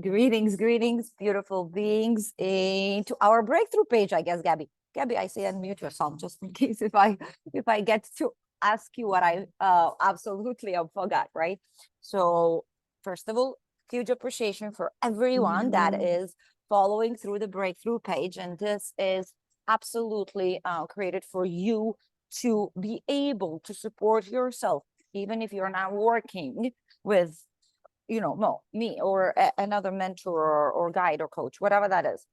Greetings, beautiful beings, into our breakthrough page, I guess, Gabby. Gabby, I say unmute yourself just in case if I get to ask you what I absolutely forgot, right? So first of all, huge appreciation for everyone that is following through the breakthrough page, and this is absolutely created for you to be able to support yourself, even if you're not working with me or another mentor or guide or coach, whatever that is.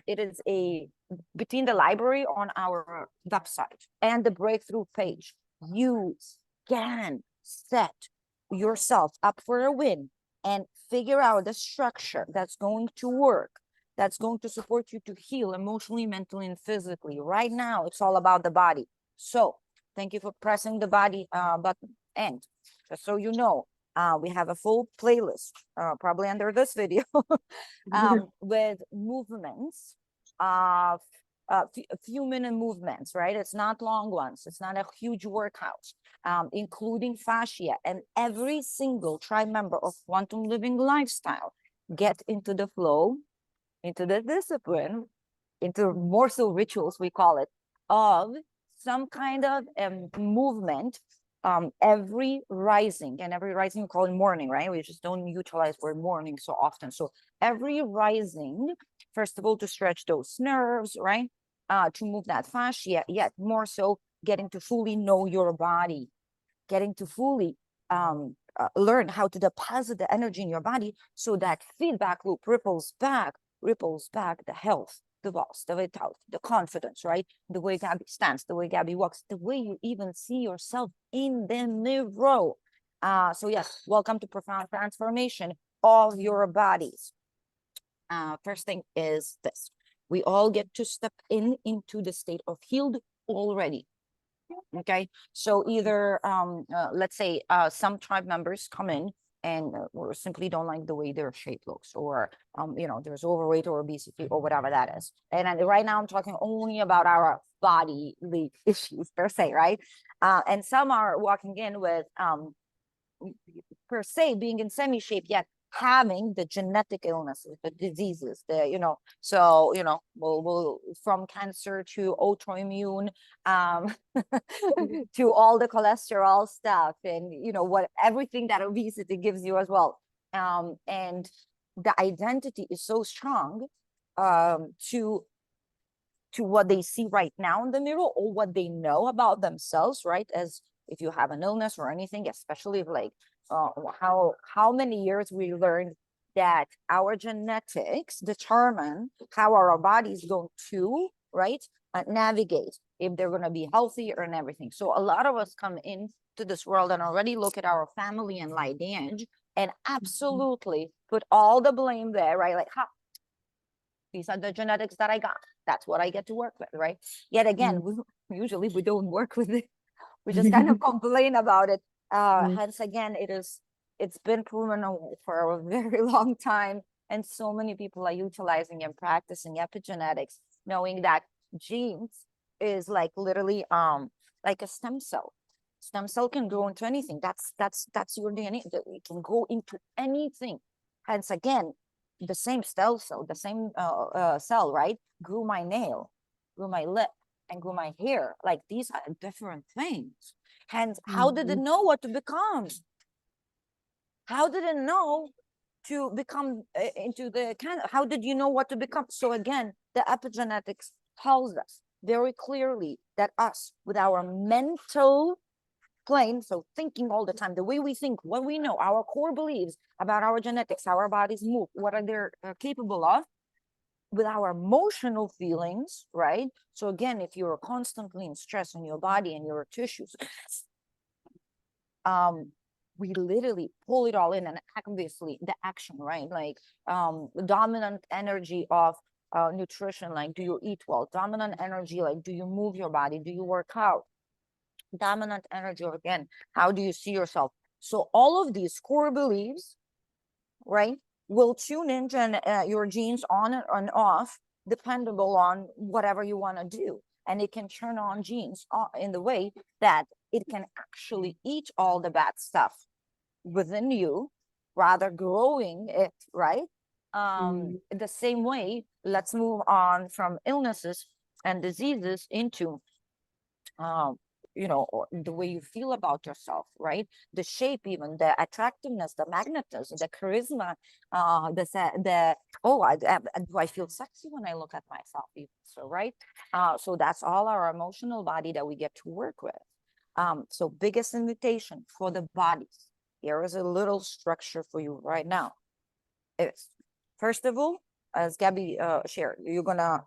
It is a between the library on our website and the breakthrough page. You can set yourself up for a win and figure out the structure that's going to work, that's going to support you to heal emotionally, mentally, and physically. Right now, it's all about the body. So thank you for pressing the body button. And just so you know, we have a full playlist, probably under this video, with movements of a few minute movements, right? It's not long ones. It's not a huge workout, including fascia. And every single tribe member of Quantum Living Lifestyle get into the flow, into the discipline, into more so rituals, we call it, of some kind of movement every rising. And every rising we call it morning, right? We just don't utilize word morning so often. So every rising, first of all, to stretch those nerves, right? To move that fascia, yet more so getting to fully know your body, getting to fully learn how to deposit the energy in your body, so that feedback loop ripples back the health, the boss, the vitality, the confidence, right? The way Gabby stands, the way Gabby walks, the way you even see yourself in the mirror. So yes, welcome to Profound Transformation of your bodies. First thing is this: we all get to step into the state of healed already. Okay, so either let's say some tribe members come in and or simply don't like the way their shape looks, or there's overweight or obesity or whatever that is. And right now I'm talking only about our bodily issues per se, right? And some are walking in with per se being in semi shape, yet having the genetic illnesses, the diseases, we'll from cancer to autoimmune, to all the cholesterol stuff, and what everything that obesity gives you as well. And the identity is so strong to what they see right now in the mirror, or what they know about themselves, right? As if you have an illness or anything, especially if like how many years we learned that our genetics determine how our body is going to, right, navigate, if they're going to be healthy and everything. So a lot of us come into this world and already look at our family and lineage and absolutely put all the blame there, right? Like, these are the genetics that I got. That's what I get to work with, right? Yet again, usually we don't work with it. We just kind of complain about it. Hence, again, it's been proven for a very long time, and so many people are utilizing and practicing epigenetics, knowing that genes is like literally like a stem cell. Stem cell can grow into anything. That's your DNA. It can go into anything. Hence, again, the same cell, the same cell, right? Grew my nail, grew my lip, and grew my hair. Like, these are different things. Hence, how did it know what to become? How did it know to become into the kind of, how did you know what to become? So again, the epigenetics tells us very clearly that us, with our mental plane, so thinking all the time, the way we think, what we know, our core beliefs about our genetics, how our bodies move, what are they capable of, with our emotional feelings, right? So again, if you're constantly in stress in your body and your tissues, we literally pull it all in, and obviously the action, right? Like dominant energy of nutrition, like do you eat well? Dominant energy, like do you move your body? Do you work out? Dominant energy, or again, how do you see yourself? So all of these core beliefs, right, will tune into your genes on and off, dependable on whatever you want to do. And it can turn on genes in the way that it can actually eat all the bad stuff within you, rather growing it, right? The same way, let's move on from illnesses and diseases into or the way you feel about yourself, right? The shape, even the attractiveness, the magnetism, the charisma, do I feel sexy when I look at myself? Even so, right? So that's all our emotional body that we get to work with. So biggest invitation for the bodies. Here is a little structure for you right now. Is first of all, as Gabby shared, you're gonna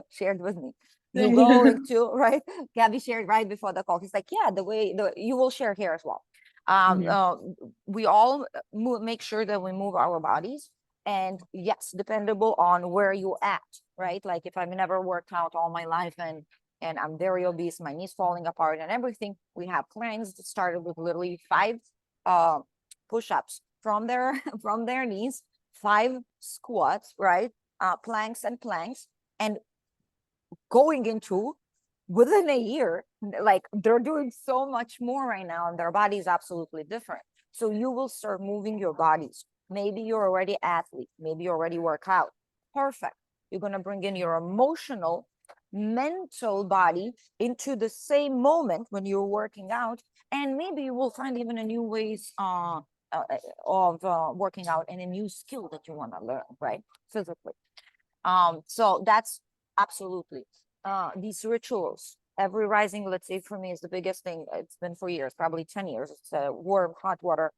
share it with me. You go into right. Gabby shared right before the call. He's like, yeah, you will share here as well. We all make sure that we move our bodies, and yes, dependable on where you at, right? Like if I've never worked out all my life and I'm very obese, my knees falling apart and everything, we have clients that started with literally 5 push-ups from their from their knees, 5 squats, right? Planks, and going into within a year, like they're doing so much more right now, and their body is absolutely different. So you will start moving your bodies. Maybe you're already athlete, maybe you already work out. Perfect. You're gonna bring in your emotional, mental body into the same moment when you're working out, and maybe you will find even a new ways of working out and a new skill that you want to learn, right? Physically. So that's absolutely these rituals. Every rising, let's say for me, is the biggest thing. It's been for years, probably 10 years. It's warm, hot water,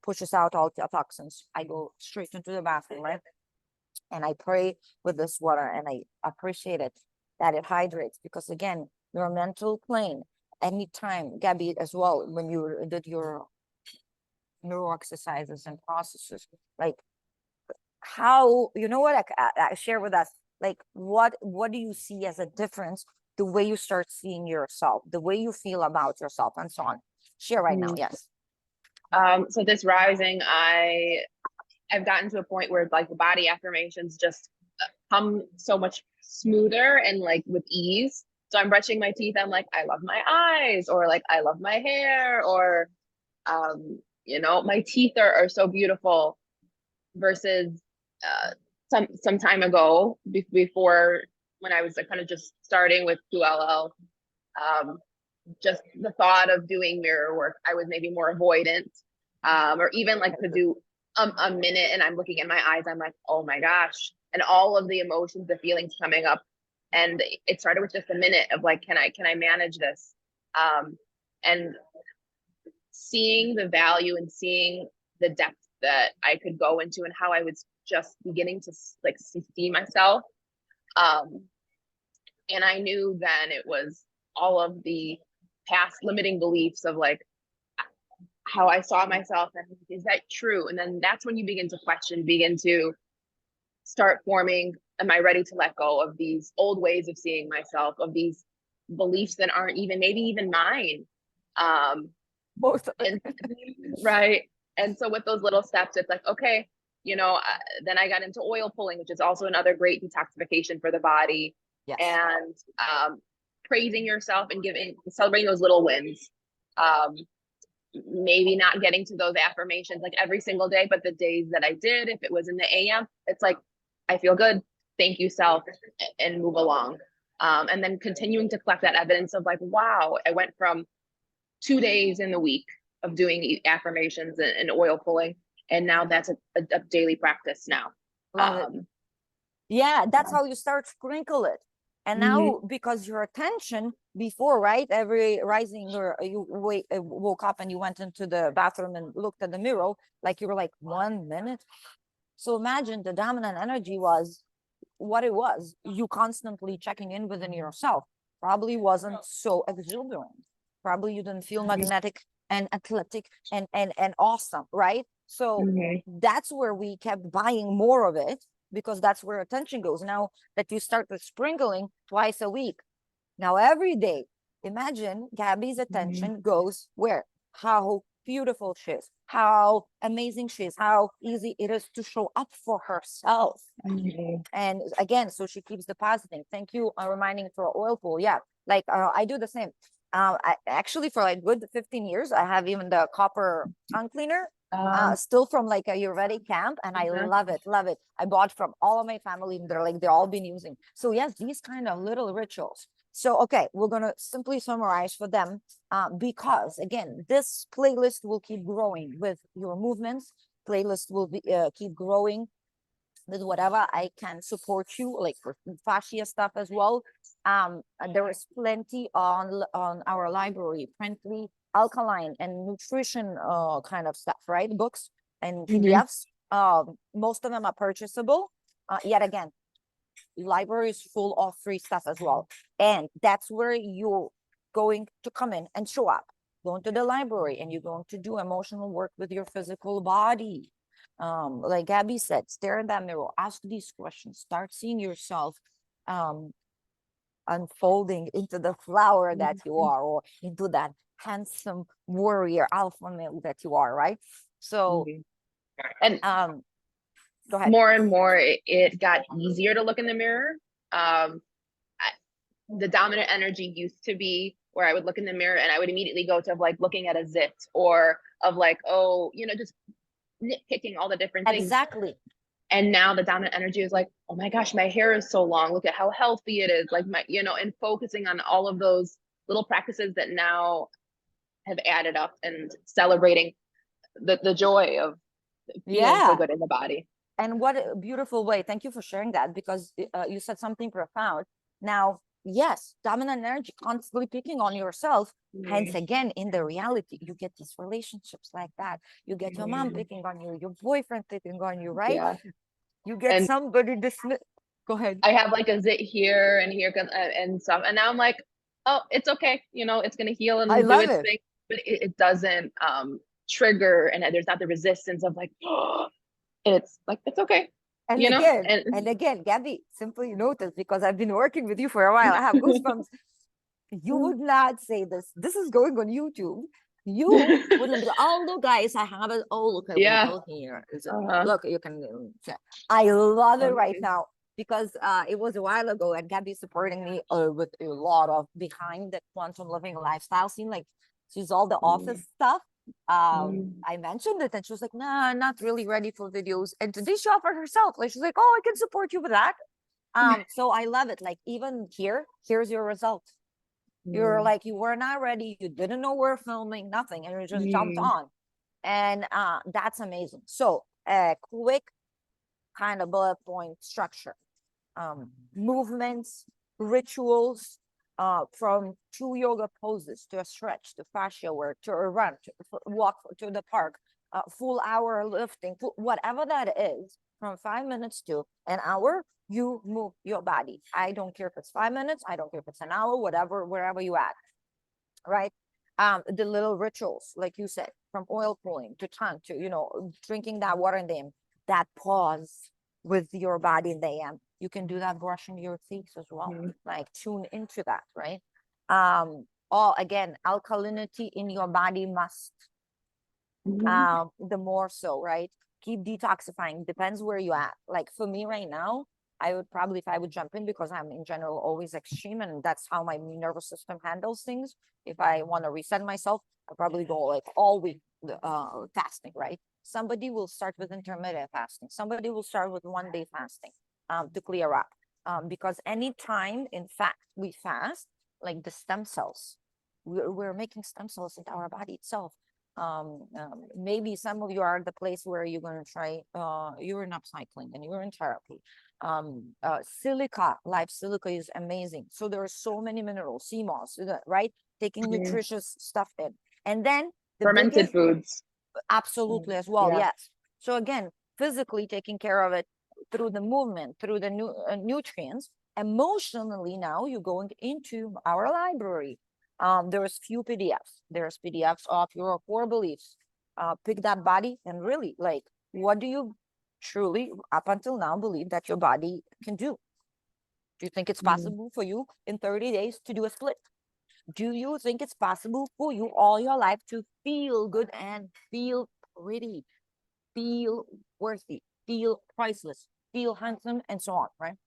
pushes out all the toxins. I go straight into the bathroom, right? And I pray with this water, and I appreciate it that it hydrates, because again, your mental plane, anytime, Gabby, as well, when you did your neuro exercises and processes, like how, what I share with us, like what do you see as a difference, the way you start seeing yourself, the way you feel about yourself, and so on. Share right now. Yes. So this rising, I've gotten to a point where like the body affirmations just come so much smoother and like with ease. So I'm brushing my teeth, I'm like, I love my eyes, or like I love my hair, or my teeth are so beautiful, versus some time ago, before, when I was like, kind of just starting with QLL. Just the thought of doing mirror work, I was maybe more avoidant, or even like to do a minute and I'm looking at my eyes, I'm like, oh my gosh, and all of the emotions, the feelings coming up. And it started with just a minute of like, can I manage this? And seeing the value and seeing the depth that I could go into, and how I was just beginning to like see myself. And I knew then it was all of the past limiting beliefs of like how I saw myself, and is that true? And then that's when you begin to question, begin to start forming, am I ready to let go of these old ways of seeing myself, of these beliefs that aren't even, maybe even mine? Both. And right. And so with those little steps, it's like, okay, then I got into oil pulling, which is also another great detoxification for the body. Yes. And praising yourself and celebrating those little wins. Maybe not getting to those affirmations like every single day, but the days that I did, if it was in the AM, it's like, I feel good, thank you, self, and move along. And then continuing to collect that evidence of like, wow, I went from 2 days in the week of doing affirmations and oil pulling, and now that's a daily practice now. Love it. Yeah, that's how you start sprinkle it. And now, because your attention before, right, every rising, you woke up and you went into the bathroom and looked at the mirror, like you were like 1 minute. So imagine the dominant energy was what it was. You constantly checking in within yourself. Probably wasn't so exuberant. Probably you didn't feel magnetic and athletic and awesome, right? So that's where we kept buying more of it, because that's where attention goes. Now that you start with sprinkling twice a week, now every day, imagine Gabby's attention goes where? How beautiful she is, how amazing she is, how easy it is to show up for herself. And again, so she keeps depositing. Thank you reminding for oil pool. Yeah, like I do the same. I actually, for like good 15 years, I have even the copper tongue cleaner still from like a Ayurvedic camp, and I Uh-huh. love it, love it. I bought from all of my family, and they're all been using. So yes, these kind of little rituals. So okay, we're gonna simply summarize for them, because again, this playlist will keep growing with your movements. Playlist will be keep growing with whatever I can support you, like for fascia stuff as well. There is plenty on our library, plenty alkaline and nutrition kind of stuff, right? Books and Mhm. PDFs. Most of them are purchasable. Yet again, library is full of free stuff as well, and that's where you're going to come in and show up. Going to the library, and you're going to do emotional work with your physical body. Like Gabby said, stare in that mirror, ask these questions, start seeing yourself um unfolding into the flower that you Mhm. are, or into that handsome warrior alpha male that you are, right? So Mhm. And go ahead. more and more, it got easier to look in the mirror. I, the dominant energy used to be where I would look in the mirror and I would immediately go to like looking at a zit, or of like, oh, just nitpicking all the different things. Exactly. And now the dominant energy is like, oh my gosh, my hair is so long. Look at how healthy it is. Like and focusing on all of those little practices that now have added up, and celebrating the joy of feeling so Yeah. good in the body. And what a beautiful way. Thank you for sharing that, because you said something profound. Now, yes, dominant energy constantly picking on yourself. Hence, Mm-hmm. again, in the reality, you get these relationships like that. You get your mom picking on you, your boyfriend picking on you, right? Yeah. You get And somebody dismiss. Go ahead. I have like a zit here and here and stuff. And now I'm like, oh, it's okay. It's going to heal I and do love its it. thing. But it doesn't trigger, and there's not the resistance of like, it's like, it's okay, And again, And and again, Gabby, simply notice, because I've been working with you for a while, I have goosebumps. You would not say this. This is going on YouTube. You wouldn't be, oh, look, guys, I have it. Oh, look, a yeah. wrinkle here. Uh-huh. Look, you can check. I love it right Okay. now, because it was a while ago, and Gabby's supporting me with a lot of behind the quantum living lifestyle scene. Like, she's all the office stuff. Mm. I mentioned it, and she was like, nah, not really ready for videos. And today she offered herself. Like, she's like, oh, I can support you with that. So I love it. Like, even here's your result. You're Mm. like, you were not ready, you didn't know we're filming, nothing, and you just jumped Mm. on. And that's amazing. So a quick kind of bullet point structure. Movements, rituals, from true yoga poses to a stretch to fascia work to a run to walk to the park, full hour lifting, whatever that is, from 5 minutes to an hour, you move your body. I don't care if it's 5 minutes, I don't care if it's an hour, whatever, wherever you at, right? The little rituals, like you said, from oil pulling to tongue to, drinking that water in the AM, that pause with your body in the AM. You can do that brushing your teeth as well, Mm. like tune into that, right? All again, alkalinity in your body must, Mm. the more so, right? Keep detoxifying. Depends where you at. Like for me right now, I would probably, if I would jump in, because I'm in general always extreme, and that's how my nervous system handles things. If I want to reset myself, I probably go like all week fasting, right? Somebody will start with intermittent fasting. Somebody will start with 1 day fasting, to clear up. Because anytime, in fact, we fast, like the stem cells, we're making stem cells into our body itself. Maybe some of you are at the place where you're going to try urine upcycling and urine therapy. Silica, live silica is amazing. So there are so many minerals, sea moss, right? Taking Mm. nutritious stuff in. And then the Fermented biggest, foods. absolutely as well, Yeah. yes. So again, physically taking care of it through the movement, through the nutrients. Emotionally, now you're going into our library. There's few PDFs. There's PDFs of your core beliefs. Pick that body and really, like, what do you truly up until now believe that your body can do? Do you think it's Mm. possible for you in 30 days to do a split? Do you think it's possible for you all your life to feel good and feel pretty, feel worthy, feel priceless, feel handsome, and so on, right?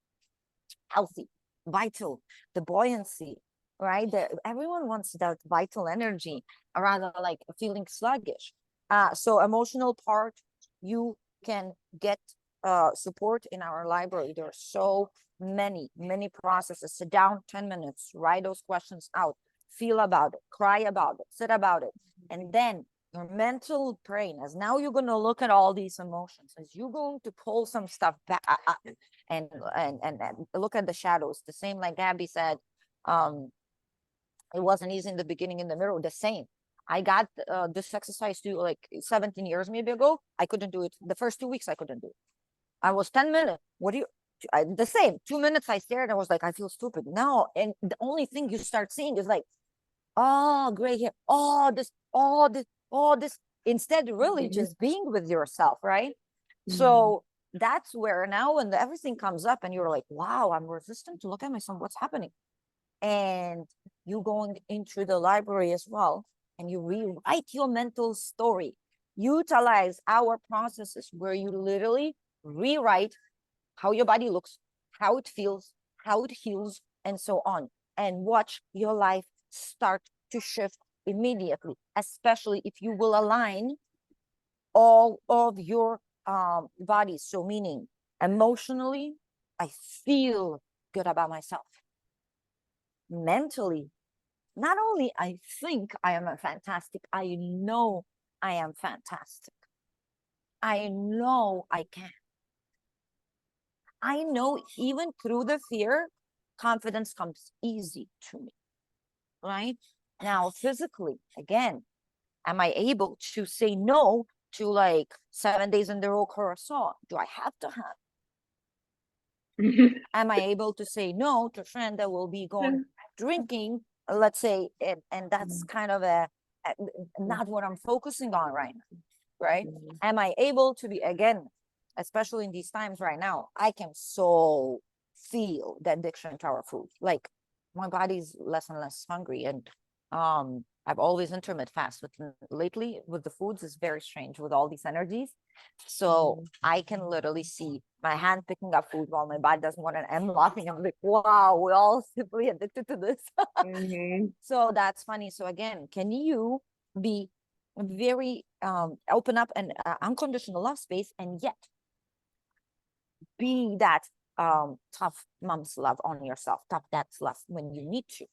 Healthy, vital, the buoyancy, right? Everyone wants that vital energy, rather like feeling sluggish. So emotional part, you can get support in our library. There are so many processes. Sit down 10 minutes, write those questions out, feel about it, cry about it, sit about it. And then your mental brain, as now you're going to look at all these emotions, as you're going to pull some stuff back and look at the shadows. The same, like Gabby said, it wasn't easy in the beginning in the middle. The same. I got this exercise to like 17 years maybe ago. I couldn't do it. The first 2 weeks I couldn't do it. I was 10 minutes. What do you, the same 2 minutes I stared. I was like, I feel stupid now. And the only thing you start seeing is like, oh, gray hair, oh, this, oh, this, oh, this, instead really just being with yourself, right? So that's where now when everything comes up and you're like, wow, I'm resistant to look at myself, what's happening? And you going into the library as well, and you rewrite your mental story. Utilize our processes where you literally rewrite how your body looks, how it feels, how it heals, and so on. And watch your life start to shift immediately, especially if you will align all of your bodies. So meaning emotionally, I feel good about myself. Mentally, not only I think I am a fantastic, I know I am fantastic. I know I can. I know even through the fear, confidence comes easy to me, right? Now, physically, again, am I able to say no to like 7 days in the row croissant? Do I have to have? Am I able to say no to a friend that will be going drinking, let's say, and that's kind of not what I'm focusing on right now, right? Am I able to be, again, especially in these times right now, I can so feel the addiction to our food. Like my body's less and less hungry, and I've always intermittent fast, but lately with the foods is very strange with all these energies. So I can literally see my hand picking up food while my body doesn't want it. I'm laughing. I'm like, wow, we're all simply addicted to this. So that's funny. So again, can you be very open up and unconditional love space, and yet be that tough mom's love on yourself, tough dad's love when you need to,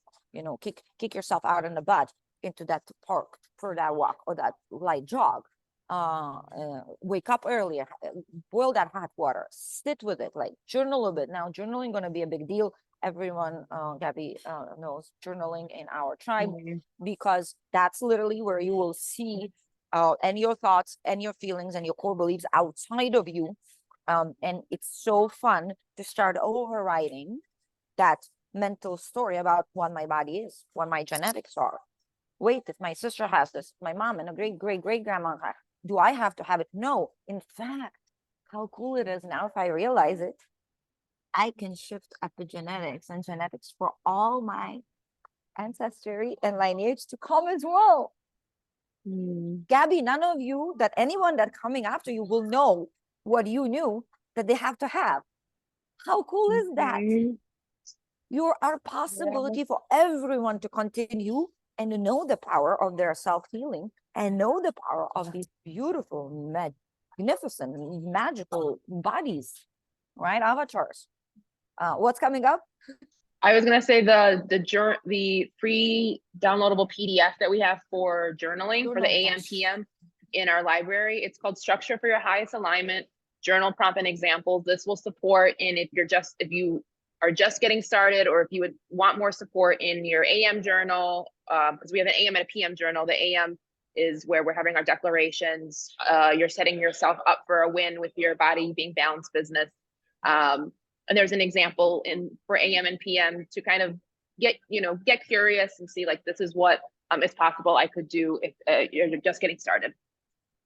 kick yourself out in the butt into that park for that walk or that light jog. Wake up earlier, boil that hot water, sit with it, like journal a bit. Now journaling going to be a big deal. Everyone, Gabby knows journaling in our tribe, because that's literally where you will see and your thoughts and your feelings and your core beliefs outside of you. And it's so fun to start overriding that mental story about what my body is, what my genetics are. Wait, if my sister has this, my mom and a great grandma, do I have to have it? No. In fact, how cool it is now, if I realize it, I can shift epigenetics and genetics for all my ancestry and lineage to come as well. Gabby, none of you, that anyone that coming after you will know what you knew that they have to have. How cool is that? You are a possibility for everyone to continue and to know the power of their self-healing and know the power of these beautiful, magnificent, magical bodies, right? Avatars. What's coming up? I was gonna say the free downloadable PDF that we have for journaling for the AM PM in our library. It's called Structure for Your Highest Alignment, Journal Prompt and Examples. This will support if you are just getting started, or if you would want more support in your AM journal, because we have an AM and a PM journal. The AM is where we're having our declarations. You're setting yourself up for a win with your body being balanced business. And there's an example for AM and PM to kind of get curious and see, like, this is what is possible I could do if you're just getting started.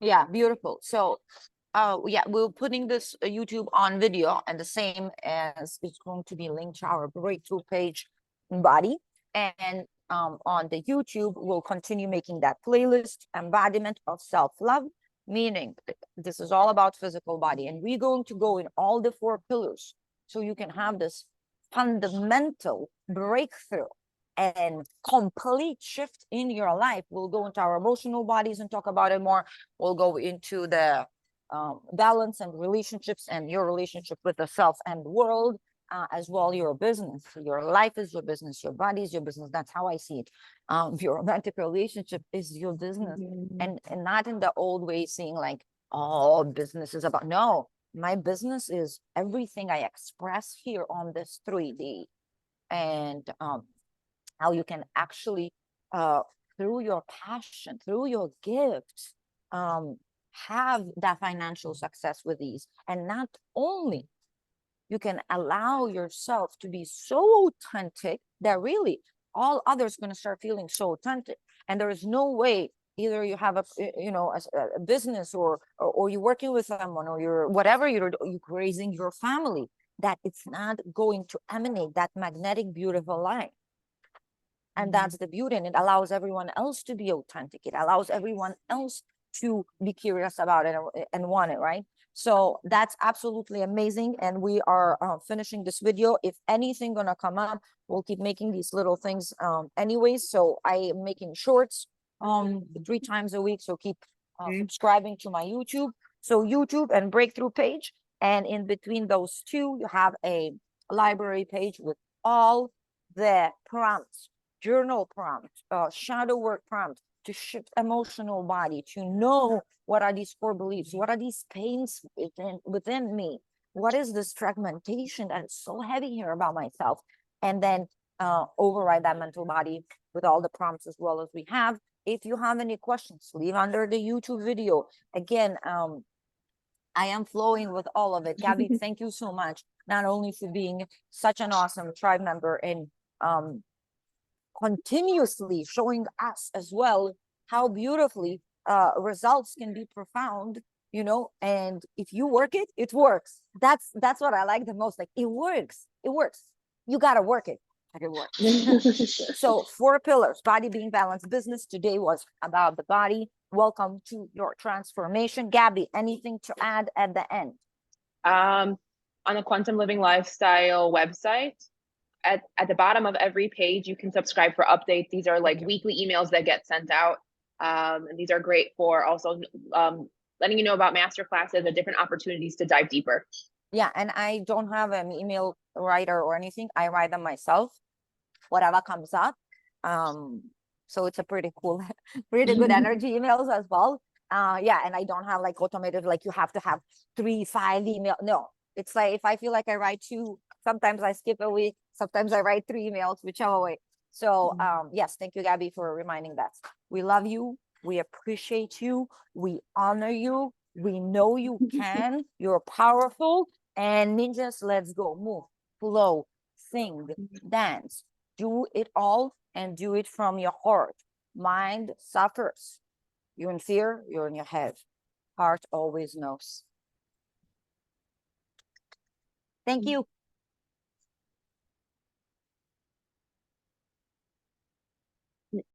Yeah, beautiful. So yeah, we're putting this YouTube on video, and the same as it's going to be linked to our breakthrough page body. And on the YouTube, we'll continue making that playlist, embodiment of self-love, meaning this is all about physical body. And we're going to go in all the 4 pillars, so you can have this fundamental breakthrough and complete shift in your life. We'll go into our emotional bodies and talk about it more. We'll go into the balance and relationships and your relationship with the self and the world, as well your business. Your life is your business, your body is your business. That's how I see it. Your romantic relationship is your business, and not in the old way, seeing like, oh, business is about, no, my business is everything I express here on this 3D, and how you can actually through your passion, through your gifts, have that financial success with ease. And not only you can allow yourself to be so authentic that really all others going to start feeling so authentic, and there is no way either you have a a business, or you're working with someone, or you're whatever you're raising your family, that it's not going to emanate that magnetic beautiful light. And that's the beauty, and it allows everyone else to be authentic. It allows everyone else to be curious about it and want it, right? So that's absolutely amazing. And we are finishing this video. If anything gonna come up, we'll keep making these little things anyways. So I am making shorts 3 times a week. So keep subscribing to my YouTube. So YouTube and Breakthrough page. And in between those two, you have a library page with all the prompts, journal prompts, shadow work prompts, to shift emotional body, to know what are these core beliefs, what are these pains within me, what is this fragmentation that is so heavy here about myself, and then override that mental body with all the prompts as well as we have. If you have any questions, leave under the YouTube video. Again, I am flowing with all of it. Gabby, thank you so much, not only for being such an awesome tribe member and continuously showing us as well how beautifully results can be profound, and if you work it, it works. That's what I like the most. Like, it works. You got to work it, but it works. So 4 pillars: body, being, balance, business. Today was about the body. Welcome to your transformation. Gabby, anything to add at the end? On the Quantum Living Lifestyle website, at the bottom of every page, you can subscribe for updates. These are like weekly emails that get sent out. And these are great for also letting you know about master classes and different opportunities to dive deeper. Yeah, and I don't have an email writer or anything. I write them myself, whatever comes up. So it's a pretty cool, pretty good energy emails as well. Yeah, and I don't have like automated, like you have to have 3-5 email. No, it's like if I feel like I write 2, sometimes I skip a week, sometimes I write 3 emails, whichever way. So yes, thank you, Gabby, for reminding that. We love you. We appreciate you. We honor you. We know you can. You're powerful. And ninjas, let's go. Move, flow, sing, dance. Do it all, and do it from your heart. Mind suffers. You're in fear, you're in your head. Heart always knows. Thank you.